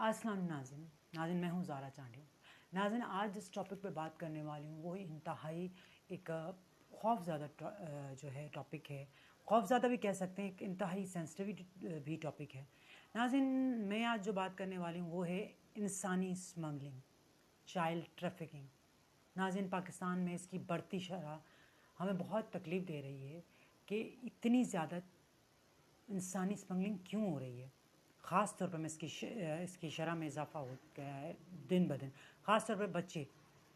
अस्सलाम नाज़रीन मैं हूँ ज़ारा चांडिया। नाज़रीन, आज जिस टॉपिक पे बात करने वाली हूँ वो इंतहाई एक खौफज़दा जो है टॉपिक है। खौफज़दा भी कह सकते हैं, एक इंतहाई सेंसिटिव भी टॉपिक है। नाज़रीन, मैं आज जो बात करने वाली हूँ वो है इंसानी स्मगलिंग, चाइल्ड ट्रैफिकिंग। नाज़रीन, पाकिस्तान में इसकी बढ़ती शरह हमें बहुत तकलीफ़ दे रही है कि इतनी ज़्यादा इंसानी स्मगलिंग क्यों हो रही है। ख़ास तौर पर मैं इसकी शरह में इजाफ़ा हो गया है दिन ब दिन। ख़ास तौर पर बच्चे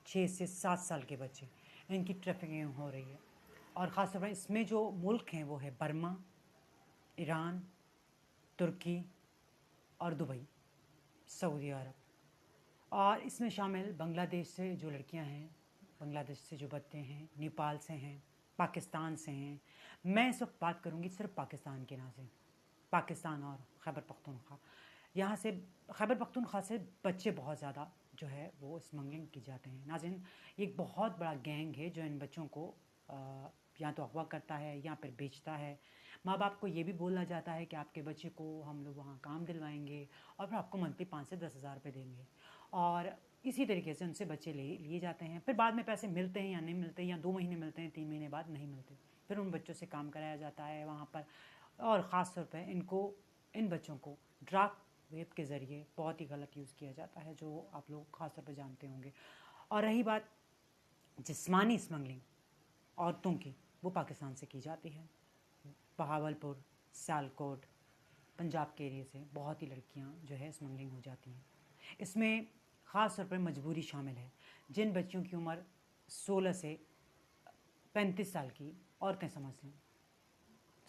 6 से 7 साल के बच्चे, इनकी ट्रैफिकिंग हो रही है। और ख़ास तौर पर इसमें जो मुल्क हैं वो है बर्मा, ईरान, तुर्की और दुबई, सऊदी अरब। और इसमें शामिल बांग्लादेश से जो लड़कियां हैं, बांग्लादेश से जो बच्चे हैं, नेपाल से हैं, पाकिस्तान से हैं। मैं इस वक्त बात करूंगी सिर्फ पाकिस्तान के नाम से, पाकिस्तान और खैबर पख्तूनख्वा। यहाँ से खैबर पख्तूनख्वा से बच्चे बहुत ज़्यादा जो है वो स्मगलिंग की जाते हैं। नाज़रीन, ये एक बहुत बड़ा गैंग है जो इन बच्चों को या तो अगवा करता है या फिर बेचता है। माँ बाप को ये भी बोला जाता है कि आपके बच्चे को हम लोग वहाँ काम दिलवाएंगे और फिर आपको मंथली 5 से 10 हज़ार रुपये देंगे। और इसी तरीके से उनसे बच्चे लिए जाते हैं। फिर बाद में पैसे मिलते हैं या नहीं मिलते, या 2 महीने मिलते हैं, 3 महीने बाद नहीं मिलते। फिर उन बच्चों से काम कराया जाता है वहाँ पर। और ख़ास तौर पे इन बच्चों को ड्रग रेप के ज़रिए बहुत ही गलत यूज़ किया जाता है, जो आप लोग ख़ास तौर पे जानते होंगे। और रही बात जिस्मानी स्मगलिंग औरतों की, वो पाकिस्तान से की जाती है। बहावलपुर, सियालकोट, पंजाब के एरिए से बहुत ही लड़कियां जो है स्मगलिंग हो जाती हैं। इसमें ख़ास तौर पर मजबूरी शामिल है। जिन बच्चियों की उम्र 16 से 35 साल की, औरतें समझ लें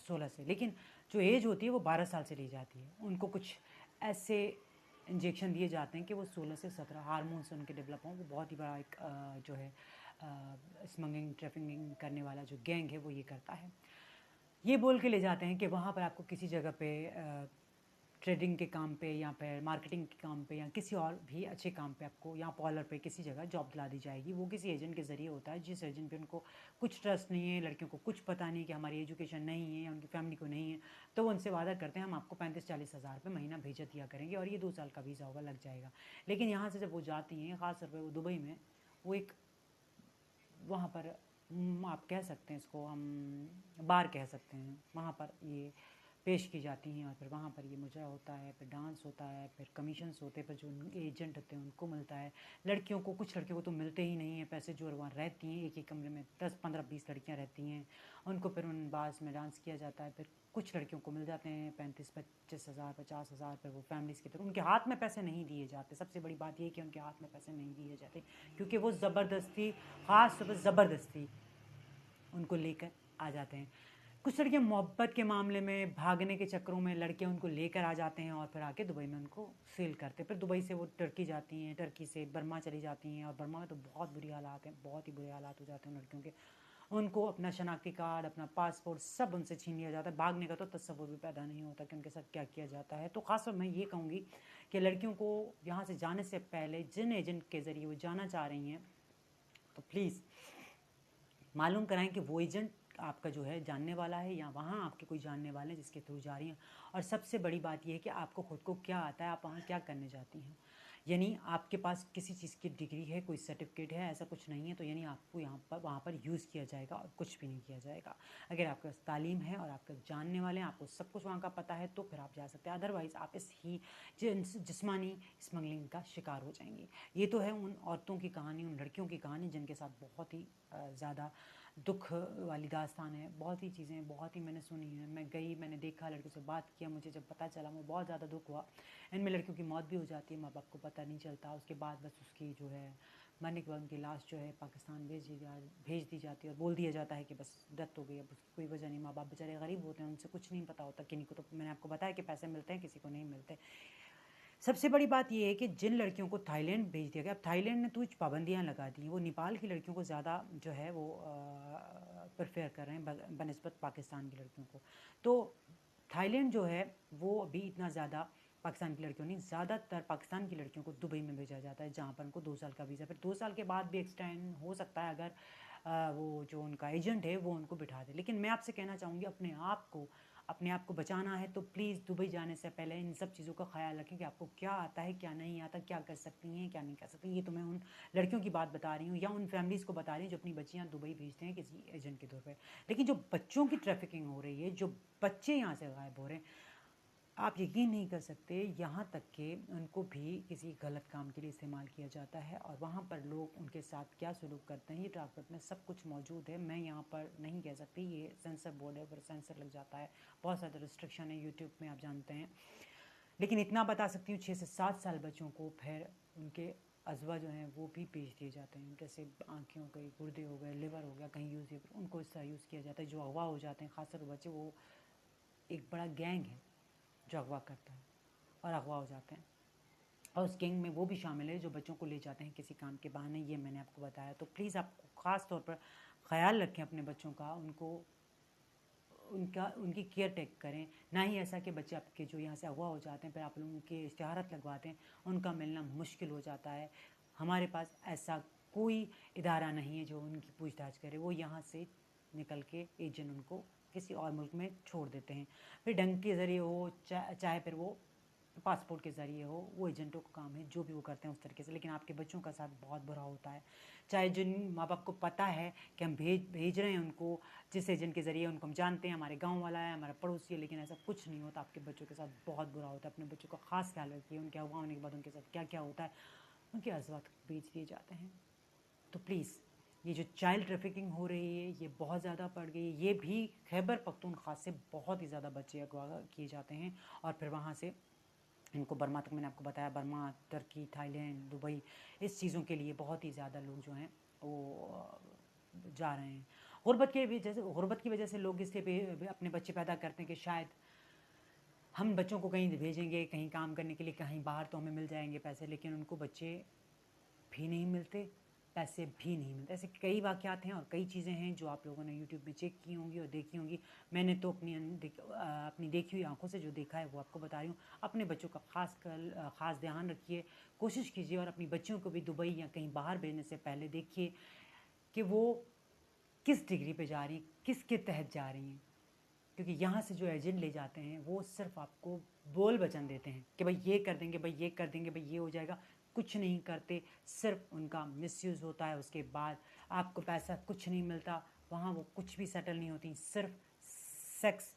16 से, लेकिन जो एज होती है वो 12 साल से ली जाती है। उनको कुछ ऐसे इंजेक्शन दिए जाते हैं कि वो 16 से 17 हार्मोन्स उनके डेवलप हों। वो बहुत ही बड़ा एक जो है स्मगलिंग ट्रैफिकिंग करने वाला जो गैंग है वो ये करता है। ये बोल के ले जाते हैं कि वहाँ पर आपको किसी जगह पे ट्रेडिंग के काम पे या फिर मार्केटिंग के काम पे या किसी और भी अच्छे काम पे आपको यहाँ पार्लर पे किसी जगह जॉब दिला दी जाएगी। वो किसी एजेंट के ज़रिए होता है, जिस एजेंट पे उनको कुछ ट्रस्ट नहीं है, लड़कियों को कुछ पता नहीं कि हमारी एजुकेशन नहीं है या उनकी फैमिली को नहीं है, तो वो उनसे वादा करते हैं हम आपको 35-40 हज़ार रुपये महीना भेजा दिया करेंगे और ये 2 साल का वीज़ा होगा, लग जाएगा। लेकिन यहाँ से जब वो जाती हैं, ख़ास तौर पर वो दुबई में, वो एक वहाँ पर आप कह सकते हैं इसको हम बार कह सकते हैं, वहाँ पर ये पेश की जाती हैं और फिर वहाँ पर ये मुजरा होता है, फिर डांस होता है, फिर कमीशंस होते हैं, फिर जो एजेंट होते हैं उनको मिलता है। लड़कियों को, कुछ लड़कियों को तो मिलते ही नहीं हैं पैसे, जो वहाँ रहती हैं एक ही कमरे में 10, 15, 20 लड़कियाँ रहती हैं, उनको फिर उन बास में डांस किया जाता है। फिर कुछ लड़कियों को मिल जाते हैं 35-25 हज़ार, 50 हज़ार, फिर वो फैमिलीज़ की तरफ उनके हाथ में पैसे नहीं दिए जाते। सबसे बड़ी बात ये है कि उनके हाथ में पैसे नहीं दिए जाते, क्योंकि वो ज़बरदस्ती, ख़ास तौर पर ज़बरदस्ती उनको लेकर आ जाते हैं। कुछ लड़कियां मोहब्बत के मामले में भागने के चक्करों में लड़के उनको लेकर आ जाते हैं और फिर आके दुबई में उनको सेल करते हैं। फिर दुबई से वो टर्की जाती हैं, टर्की से बर्मा चली जाती हैं और बर्मा में तो बहुत बुरी हालात हैं, बहुत ही बुरे हालात हो जाते हैं लड़कियों के। उनको अपना शनाख्ती कार्ड, अपना पासपोर्ट सब उनसे छीन लिया जाता है। भागने का तो तस्वुर भी पैदा नहीं होता कि उनके साथ क्या किया जाता है। तो ख़ासतौर मैं ये कहूँगी कि लड़कियों को यहाँ से जाने से पहले जिन एजेंट के ज़रिए वो जाना चाह रही हैं, तो प्लीज़ मालूम कराएं कि वो एजेंट आपका जो है जानने वाला है या वहाँ आपके कोई जानने वाले हैं जिसके थ्रू जा रही हैं। और सबसे बड़ी बात यह है कि आपको खुद को क्या आता है, आप वहाँ क्या करने जाती हैं। यानी आपके पास किसी चीज़ की डिग्री है, कोई सर्टिफिकेट है, ऐसा कुछ नहीं है, तो यानी आपको यहाँ पर वहाँ पर यूज़ किया जाएगा और कुछ भी नहीं किया जाएगा। अगर आपके पास तालीम है और आपके जानने वाले हैं, आपको सब कुछ वहाँ का पता है, तो फिर आप जा सकते हैं। अदरवाइज़ आप इस ही जिस्मानी स्मगलिंग का शिकार हो जाएंगी। ये तो है उन औरतों की कहानी, उन लड़कियों की कहानी जिनके साथ बहुत ही ज़्यादा दुख वाली दास्तान है। बहुत ही चीज़ें, बहुत ही मैंने सुनी है। मैं गई, मैंने देखा, लड़कियों से बात किया, मुझे जब पता चला मुझे बहुत ज़्यादा दुख हुआ। इनमें लड़कियों की मौत भी हो जाती है, माँ बाप को पता नहीं चलता। उसके बाद बस उसकी जो है मरने के बाद उनकी लाश जो है पाकिस्तान भेज दी जाती है और बोल दिया जाता है कि बस डेथ हो गई, अब उसकी कोई वजह नहीं। माँ बाप बेचारे गरीब होते हैं, उनसे कुछ नहीं पता होता। किन्हीं को तो मैंने आपको बताया कि पैसे मिलते हैं, किसी को नहीं मिलते। सबसे बड़ी बात यह है कि जिन लड़कियों को थाईलैंड भेज दिया गया, अब थाईलैंड ने तो कुछ पाबंदियां लगा दी हैं, वो नेपाल की लड़कियों को ज़्यादा जो है वो प्रेफर कर रहे हैं बनस्बत पाकिस्तान की लड़कियों को। तो थाईलैंड जो है वो अभी इतना ज़्यादा पाकिस्तान की लड़कियों नहीं, ज़्यादातर पाकिस्तान की लड़कियों को दुबई में भेजा जाता है, जहाँ पर उनको 2 साल का वीज़ा, फिर 2 साल के बाद भी एक्सटेंड हो सकता है अगर वो जो उनका एजेंट है वो उनको बिठा दे। लेकिन मैं आपसे कहना चाहूँगी, अपने आप को अपने आप को बचाना है तो प्लीज़ दुबई जाने से पहले इन सब चीज़ों का ख्याल रखें कि आपको क्या आता है, क्या नहीं आता, क्या कर सकती हैं, क्या नहीं कर सकती। ये तो मैं उन लड़कियों की बात बता रही हूँ या उन फैमिलीज़ को बता रही हूँ जो अपनी बच्चियाँ दुबई भेजते हैं किसी एजेंट के तौर पे। लेकिन जो बच्चों की ट्रैफिकिंग हो रही है, जो बच्चे यहाँ से गायब हो रहे हैं, आप यकीन नहीं कर सकते, यहाँ तक कि उनको भी किसी गलत काम के लिए इस्तेमाल किया जाता है और वहाँ पर लोग उनके साथ क्या सलूक करते हैं, ये ट्रांसपोर्ट में सब कुछ मौजूद है। मैं यहाँ पर नहीं कह सकती, ये सेंसर बोर्ड है, पर सेंसर लग जाता है, बहुत ज़्यादा रिस्ट्रिक्शन है यूट्यूब में, आप जानते हैं। लेकिन इतना बता सकती हूँ, 6 से 7 साल बच्चों को फिर उनके अजवा जो हैं वो भी बेच दिए जाते हैं, जैसे आँखें हो गई, गुर्दे हो गए, लिवर हो गया, कहीं यूज़ उनको इस तरह यूज़ किया जाता है। जो अगवा हो जाते हैं, ख़ासकर बच्चे, वो एक बड़ा गैंग है जो अगवा करता है और अगवा हो जाते हैं, और उस गैंग में वो भी शामिल है जो बच्चों को ले जाते हैं किसी काम के बहाने। ये मैंने आपको बताया। तो प्लीज़ आप ख़ास तौर पर ख़्याल रखें अपने बच्चों का, उनकी केयर टेक करें। ना ही ऐसा कि बच्चे आपके जो यहाँ से अगवा हो जाते हैं फिर आप लोगों के इश्तिहारात लगवाते हैं, उनका मिलना मुश्किल हो जाता है। हमारे पास ऐसा कोई इदारा नहीं है जो उनकी पूछताछ करे। वो यहाँ से निकल के एजेंट उनको किसी और मुल्क में छोड़ देते हैं, फिर ढंग के ज़रिए हो, चाहे फिर वो पासपोर्ट के ज़रिए हो, वो एजेंटों का काम है, जो भी वो करते हैं उस तरीके से। लेकिन आपके बच्चों का साथ बहुत बुरा होता है, चाहे जिन माँ बाप को पता है कि हम भेज रहे हैं उनको जिस एजेंट के ज़रिए, उनको हम जानते हैं, हमारे गांव वाला है, हमारा पड़ोसी है, लेकिन ऐसा कुछ नहीं होता। आपके बच्चों के साथ बहुत बुरा होता है। अपने बच्चों का ख़ास ख्याल रखिए, उनके अगवा होने के बाद उनके साथ क्या क्या होता है, उनके अज़वात बेच दिए जाते हैं। तो प्लीज़, ये जो चाइल्ड ट्रैफिकिंग हो रही है ये बहुत ज़्यादा बढ़ गई है। ये भी खैबर पख्तूनख्वा से बहुत ही ज़्यादा बच्चे अगवा किए जाते हैं और फिर वहाँ से इनको बर्मा तक, मैंने आपको बताया, बर्मा, तुर्की, थाईलैंड, दुबई, इस चीज़ों के लिए बहुत ही ज़्यादा लोग जो हैं वो जा रहे हैं। गुर्बत की वजह से लोग इसलिए अपने बच्चे पैदा करते हैं कि शायद हम बच्चों को कहीं भेजेंगे, कहीं काम करने के लिए, कहीं बाहर, तो हमें मिल जाएंगे पैसे, लेकिन उनको बच्चे भी नहीं मिलते, पैसे भी नहीं मिलते। ऐसे कई वाक़यात हैं और कई चीज़ें हैं जो आप लोगों ने यूट्यूब पे चेक की होंगी और देखी होंगी। मैंने तो अपनी देखी हुई आंखों से जो देखा है वो आपको बता रही हूँ। अपने बच्चों का ख़ास ध्यान रखिए, कोशिश कीजिए, और अपनी बच्चियों को भी दुबई या कहीं बाहर भेजने से पहले देखिए कि वो किस डिग्री पे जा रही हैं, किसके तहत जा रही हैं। क्योंकि यहाँ से जो एजेंट ले जाते हैं वो सिर्फ आपको बोल वचन देते हैं कि भाई ये कर देंगे, भाई ये कर देंगे, भाई ये हो जाएगा। कुछ नहीं करते, सिर्फ उनका मिसयूज़ होता है। उसके बाद आपको पैसा कुछ नहीं मिलता, वहाँ वो कुछ भी सेटल नहीं होती, सिर्फ सेक्स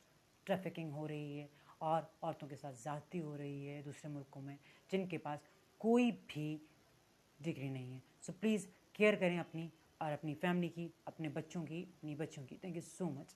ट्रैफिकिंग हो रही है और औरतों के साथ ज़्यादती हो रही है दूसरे मुल्कों में, जिनके पास कोई भी डिग्री नहीं है। सो प्लीज़ केयर करें अपनी और अपनी फैमिली की, अपने बच्चों की, अपनी बच्चों की। Thank you so much.